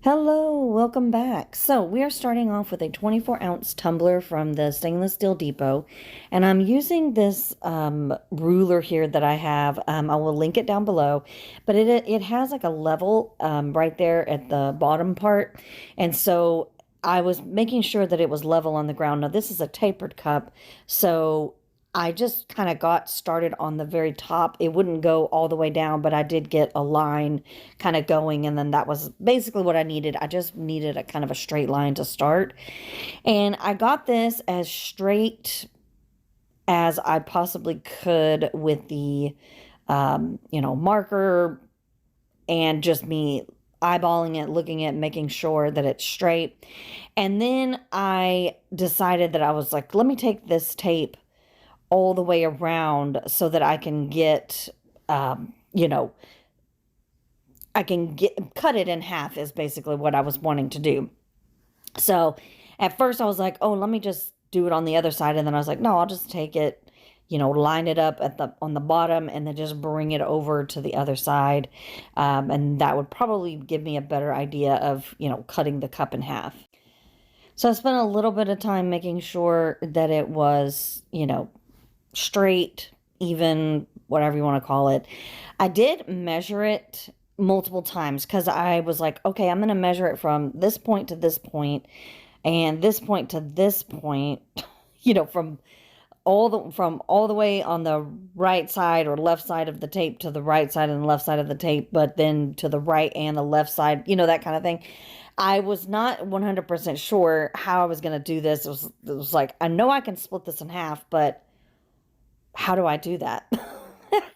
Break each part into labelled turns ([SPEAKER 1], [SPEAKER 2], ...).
[SPEAKER 1] Hello, welcome back. So we are starting off with a 24-ounce tumbler from the Stainless Steel Depot, and I'm using this ruler here that I have. I will link it down below, but it has like a level right there at the bottom part, and so I was making sure that it was level on the ground. Now this is a tapered cup, so I just kind of got started on the very top. It wouldn't go all the way down, but I did get a line kind of going, and then that was basically what I needed. I just needed a kind of a straight line to start. And I got this as straight as I possibly could with the marker, and just me eyeballing it, looking at it, making sure that it's straight. And then I decided that I was like, let me take this tape all the way around so that I can get, I can cut it in half is basically what I was wanting to do. So at first I was like, oh, let me just do it on the other side. And then I was like, no, I'll just take it, line it up on the bottom and then just bring it over to the other side. And that would probably give me a better idea of, cutting the cup in half. So I spent a little bit of time making sure that it was, straight, even, whatever you want to call it. I did measure it multiple times because I was like, okay, I'm going to measure it from this point to this point and this point to this point, from all the way on the right side or left side of the tape to the right side and the left side of the tape, but then to the right and the left side, that kind of thing. I was not 100% sure how I was going to do this. It was like, I know I can split this in half, but how do I do that?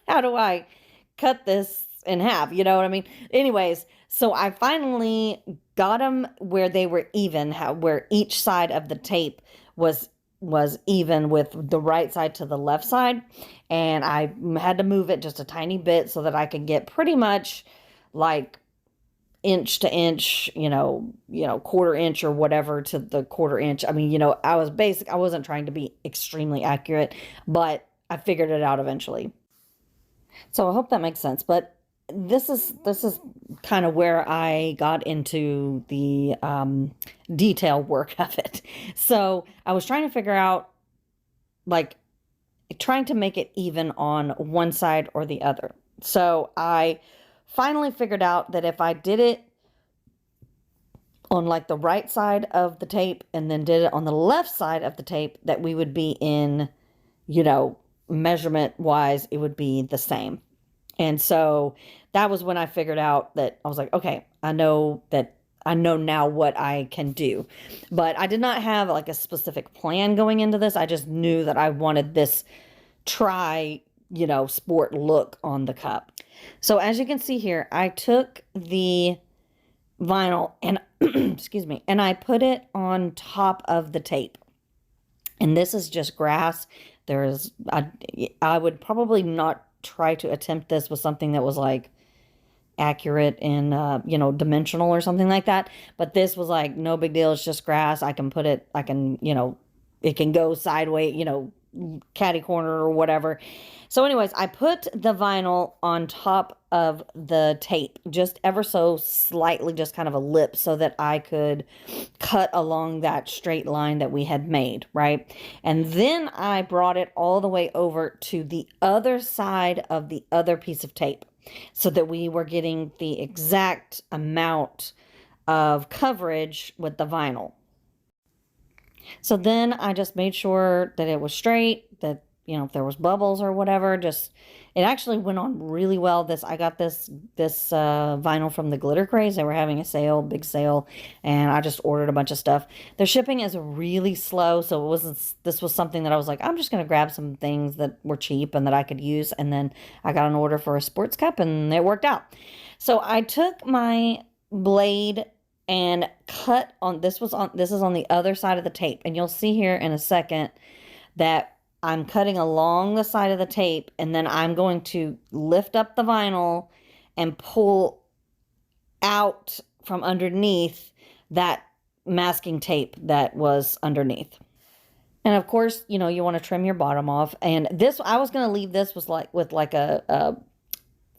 [SPEAKER 1] How do I cut this in half? You know what I mean? Anyways, so I finally got them where they were even, where each side of the tape was even with the right side to the left side. And I had to move it just a tiny bit so that I could get pretty much like inch to inch, quarter inch or whatever to the quarter inch. I mean, I wasn't trying to be extremely accurate, but I figured it out eventually. So I hope that makes sense. But this is kind of where I got into the detail work of it. So I was trying to figure out, like, trying to make it even on one side or the other. So I finally figured out that if I did it on like the right side of the tape and then did it on the left side of the tape, that we would be in, measurement wise, it would be the same. And so that was when I figured out that I was like, okay, I know now what I can do. But I did not have like a specific plan going into this. I just knew that I wanted this sport look on the cup. So as you can see here, I took the vinyl and excuse me, and I put it on top of the tape. And this is just grass. I would probably not try to attempt this with something that was like accurate and dimensional or something like that. But this was like no big deal. It's just grass. I can put it, it can go sideways, catty corner or whatever. So anyways, I put the vinyl on top of the tape, just ever so slightly, just kind of a lip, so that I could cut along that straight line that we had made, right? And then I brought it all the way over to the other side of the other piece of tape so that we were getting the exact amount of coverage with the vinyl. So then I just made sure that it was straight, that, if there was bubbles or whatever, it actually went on really well. I got this vinyl from the Glitter Craze. They were having a sale, big sale, and I just ordered a bunch of stuff. Their shipping is really slow, so this was something that I was like, I'm just going to grab some things that were cheap and that I could use, and then I got an order for a sports cup, and it worked out. So I took my blade and cut on, this is on the other side of the tape, and you'll see here in a second that I'm cutting along the side of the tape, and then I'm going to lift up the vinyl and pull out from underneath that masking tape that was underneath. And of course, you want to trim your bottom off. And this, I was going to leave this with like a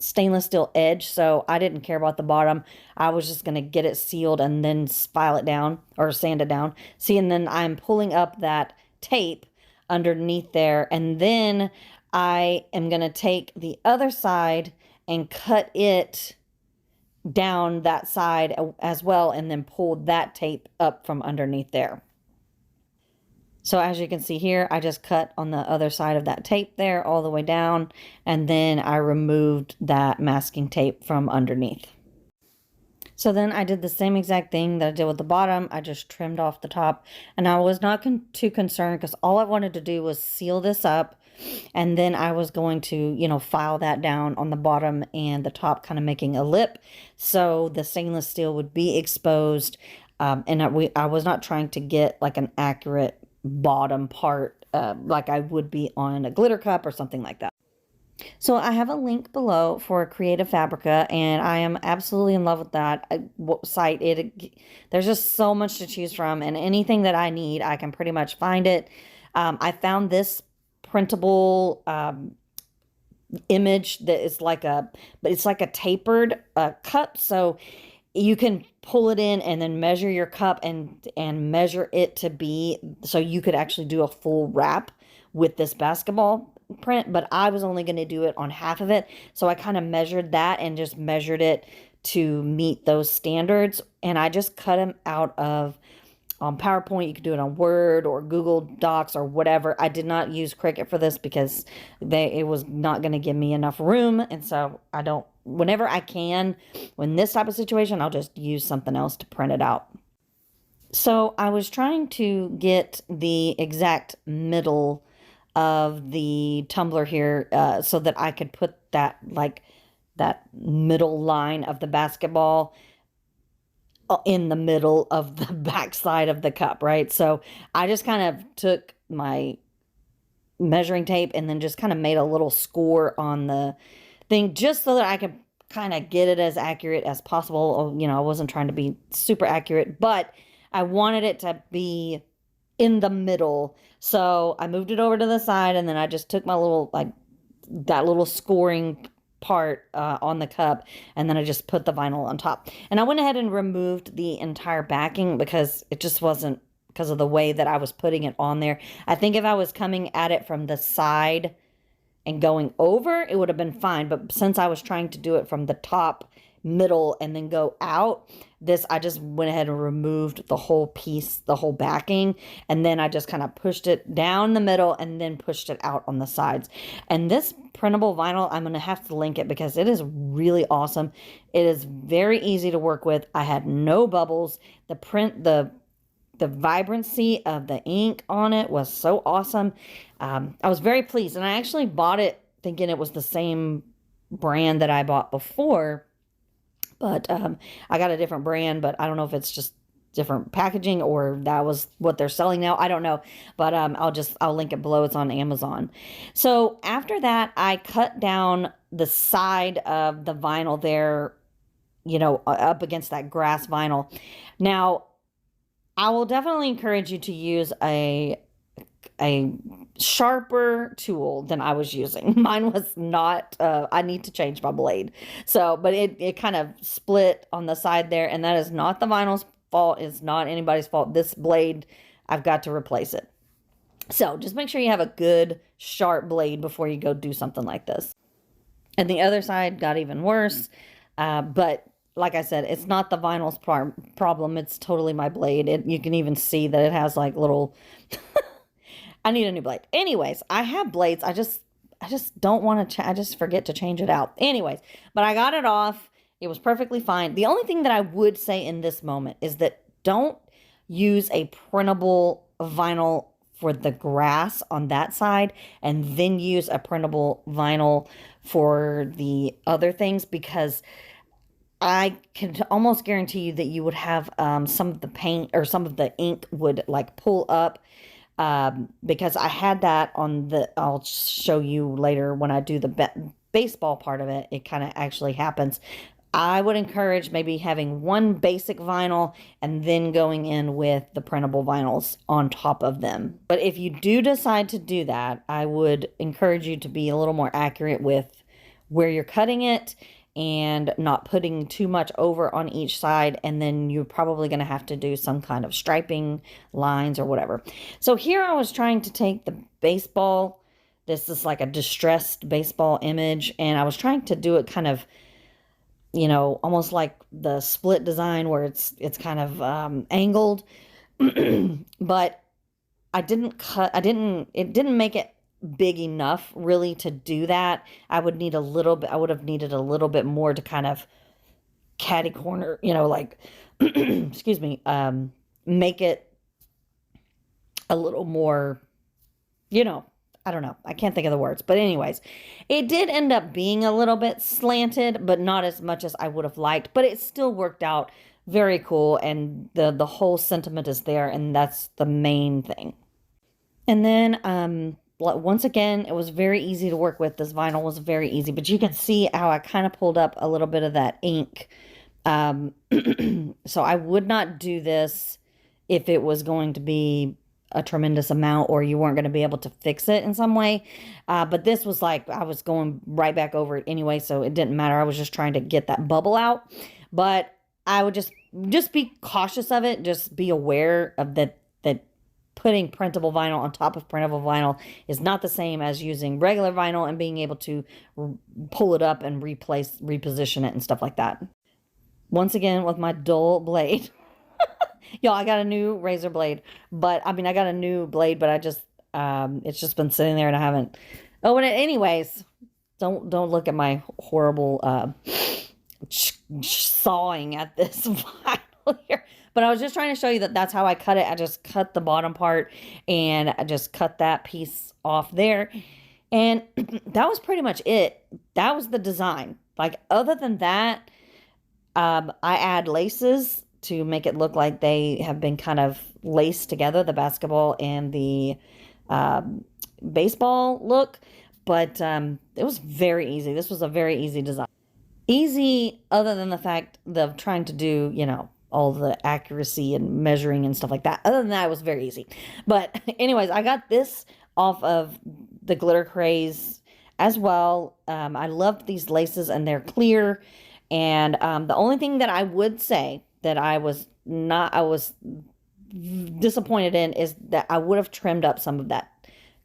[SPEAKER 1] stainless steel edge, so I didn't care about the bottom. I was just going to get it sealed and then file it down or sand it down. See, and then I'm pulling up that tape underneath there, and then I am going to take the other side and cut it down that side as well, and then pull that tape up from underneath there. So as you can see here, I just cut on the other side of that tape there all the way down, and then I removed that masking tape from underneath. So then I did the same exact thing that I did with the bottom. I just trimmed off the top, and I was not too concerned because all I wanted to do was seal this up, and then I was going to, you know, file that down on the bottom and the top, kind of making a lip so the stainless steel would be exposed. And I was not trying to get like an accurate bottom part like I would be on a glitter cup or something like that. So I have a link below for Creative Fabrica, and I am absolutely in love with that site. There's just so much to choose from, and anything that I need, I can pretty much find it. I found this printable image that is like but it's like a tapered cup, so you can pull it in and then measure your cup and measure it to be, so you could actually do a full wrap with this basketball print, but I was only going to do it on half of it. So I kind of measured that and just measured it to meet those standards. And I just cut them out of PowerPoint. You could do it on Word or Google Docs or whatever. I did not use Cricut for this because it was not going to give me enough room. And so I don't, whenever I can, when this type of situation, I'll just use something else to print it out. So I was trying to get the exact middle of the tumbler here so that I could put that, like, that middle line of the basketball in the middle of the back side of the cup, right? So I just kind of took my measuring tape and then just kind of made a little score on the thing just so that I could kind of get it as accurate as possible. You know, I wasn't trying to be super accurate, but I wanted it to be in the middle. So I moved it over to the side, and then I just took my little, like, that little scoring part on the cup, and then I just put the vinyl on top. And I went ahead and removed the entire backing because it just wasn't, because of the way that I was putting it on there. I think if I was coming at it from the side and going over, it would have been fine. But since I was trying to do it from the top, middle, and then go out, I just went ahead and removed the whole piece, the whole backing, and then I just kind of pushed it down the middle and then pushed it out on the sides. And this printable vinyl, I'm going to have to link it because it is really awesome. It is very easy to work with. I had no bubbles. The print, the vibrancy of the ink on it was so awesome. I was very pleased, and I actually bought it thinking it was the same brand that I bought before. But I got a different brand, but I don't know if it's just different packaging or that was what they're selling now. I don't know. But I'll link it below. It's on Amazon. So after that, I cut down the side of the vinyl there, you know, up against that grass vinyl. Now, I will definitely encourage you to use a sharper tool than I was using. Mine was not, I need to change my blade. So, but it kind of split on the side there, and that is not the vinyl's fault. It's not anybody's fault. This blade, I've got to replace it. So just make sure you have a good sharp blade before you go do something like this. And the other side got even worse. But like I said, it's not the vinyl's problem. It's totally my blade. You can even see that it has like little... I need a new blade. Anyways, I have blades. I just don't want to, I just forget to change it out. Anyways, but I got it off. It was perfectly fine. The only thing that I would say in this moment is that don't use a printable vinyl for the grass on that side and then use a printable vinyl for the other things, because I can almost guarantee you that you would have some of the paint or some of the ink would like pull up. Because I had that on I'll show you later when I do the baseball part of it, it kind of actually happens. I would encourage maybe having one basic vinyl and then going in with the printable vinyls on top of them. But if you do decide to do that, I would encourage you to be a little more accurate with where you're cutting it and not putting too much over on each side. And then you're probably going to have to do some kind of striping lines or whatever. So here I was trying to take the baseball. This is like a distressed baseball image. And I was trying to do it kind of, you know, almost like the split design where it's kind of angled. But it didn't make it big enough really to do that. I would have needed a little bit more to kind of catty corner, you know, like, excuse me, make it a little more, you know, I don't know. I can't think of the words. But anyways, it did end up being a little bit slanted, but not as much as I would have liked. But it still worked out very cool. And the whole sentiment is there. And that's the main thing. And then, once again, it was very easy to work with. This vinyl was very easy. But you can see how I kind of pulled up a little bit of that ink. So I would not do this if it was going to be a tremendous amount or you weren't going to be able to fix it in some way. But this was like, I was going right back over it anyway, so it didn't matter. I was just trying to get that bubble out. But I would just be cautious of it. Just be aware of that putting printable vinyl on top of printable vinyl is not the same as using regular vinyl and being able to pull it up and reposition it and stuff like that. Once again, with my dull blade. Y'all, I got a new razor blade, but I mean, I got a new blade, but I just, it's just been sitting there and I haven't opened it. Anyways, don't look at my horrible, sawing at this vinyl here. But I was just trying to show you that that's how I cut it. I just cut the bottom part and I just cut that piece off there. And that was pretty much it. That was the design. Like, other than that, I add laces to make it look like they have been kind of laced together, the basketball and the baseball look. But it was very easy. This was a very easy design. Easy other than the fact of trying to do, you know, all the accuracy and measuring and stuff like that. Other than that, it was very easy. But anyways, I got this off of the Glitter Craze as well. I loved these laces and they're clear. And the only thing that I would say that I was disappointed in is that I would have trimmed up some of that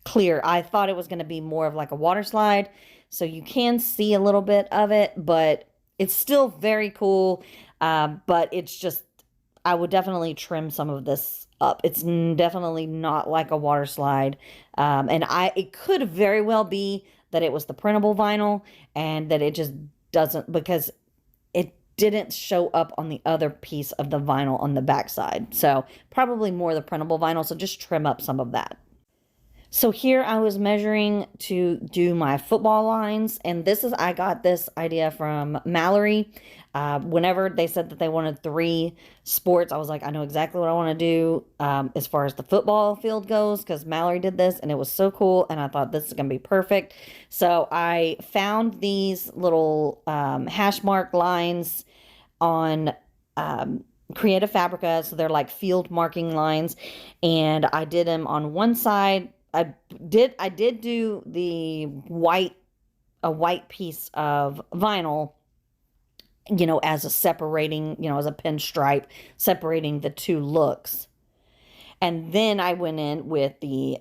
[SPEAKER 1] clear. I thought it was going to be more of like a water slide. So you can see a little bit of it, but it's still very cool. But it's just, I would definitely trim some of this up. It's definitely not like a water slide. And it could very well be that it was the printable vinyl and that it just doesn't, because it didn't show up on the other piece of the vinyl on the backside. So probably more the printable vinyl. So just trim up some of that. So here I was measuring to do my football lines, and I got this idea from Mallory. Whenever they said that they wanted 3 sports, I was like, I know exactly what I want to do as far as the football field goes, because Mallory did this and it was so cool, and I thought this is going to be perfect. So I found these little hash mark lines on Creative Fabrica, so they're like field marking lines, and I did them on one side. I did do a white piece of vinyl, you know, as a separating, you know, as a pinstripe separating the 2 looks. And then I went in with the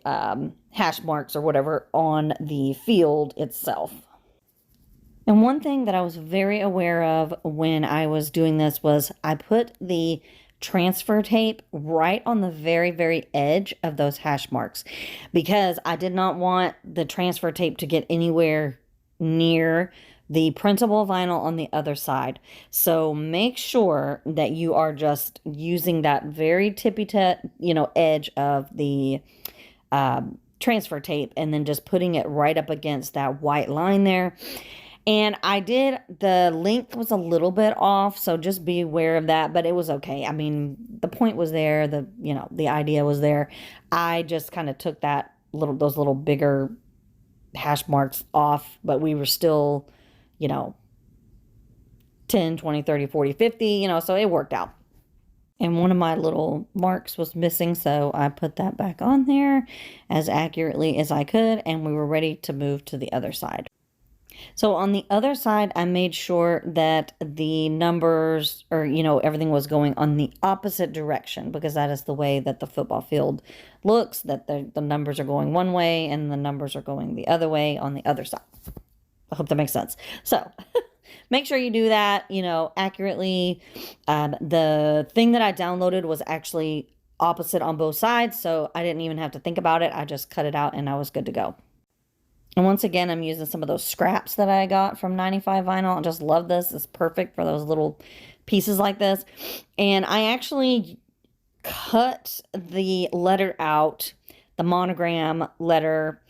[SPEAKER 1] hash marks or whatever on the field itself. And one thing that I was very aware of when I was doing this was I put the transfer tape right on the very, very edge of those hash marks, because I did not want the transfer tape to get anywhere near the printable vinyl on the other side. So make sure that you are just using that very tippy edge of the transfer tape, and then just putting it right up against that white line there. And the length was a little bit off, so just be aware of that, but it was okay. I mean, the point was there, the idea was there. I just kind of took those little bigger hash marks off, but we were still, 10, 20, 30, 40, 50, so it worked out. And one of my little marks was missing, so I put that back on there as accurately as I could, and we were ready to move to the other side. So on the other side, I made sure that the numbers or, everything was going on the opposite direction, because that is the way that the football field looks, that the numbers are going one way and the numbers are going the other way on the other side. I hope that makes sense. So make sure you do that, accurately. The thing that I downloaded was actually opposite on both sides, so I didn't even have to think about it. I just cut it out and I was good to go. And once again, I'm using some of those scraps that I got from 95 Vinyl. I just love this. It's perfect for those little pieces like this. And I actually cut the letter out, the monogram letter,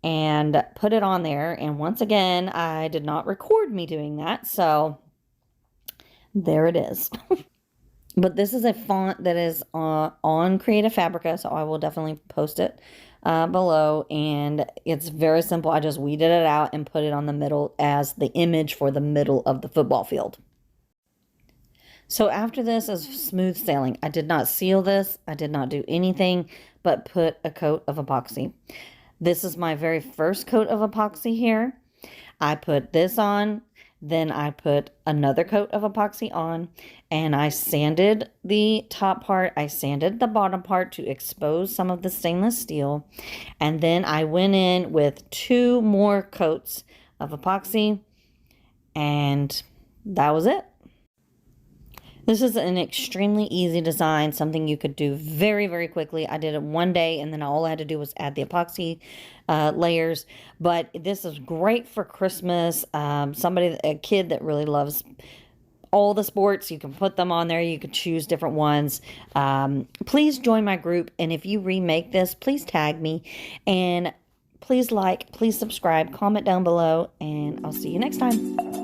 [SPEAKER 1] and put it on there. And once again, I did not record me doing that. So there it is. But this is a font that is on Creative Fabrica, so I will definitely post it below. And it's very simple. I just weeded it out and put it on the middle as the image for the middle of the football field. So after this is smooth sailing. I did not seal this. I did not do anything but put a coat of epoxy. This is my very first coat of epoxy here. I put this on. Then I put another coat of epoxy on, and I sanded the top part. I sanded the bottom part to expose some of the stainless steel. And then I went in with 2 more coats of epoxy, and that was it. This is an extremely easy design, something you could do very, very quickly. I did it one day, and then all I had to do was add the epoxy layers. But this is great for Christmas. A kid that really loves all the sports, you can put them on there. You can choose different ones. Please join my group, and if you remake this, please tag me. And please like, please subscribe, comment down below, and I'll see you next time.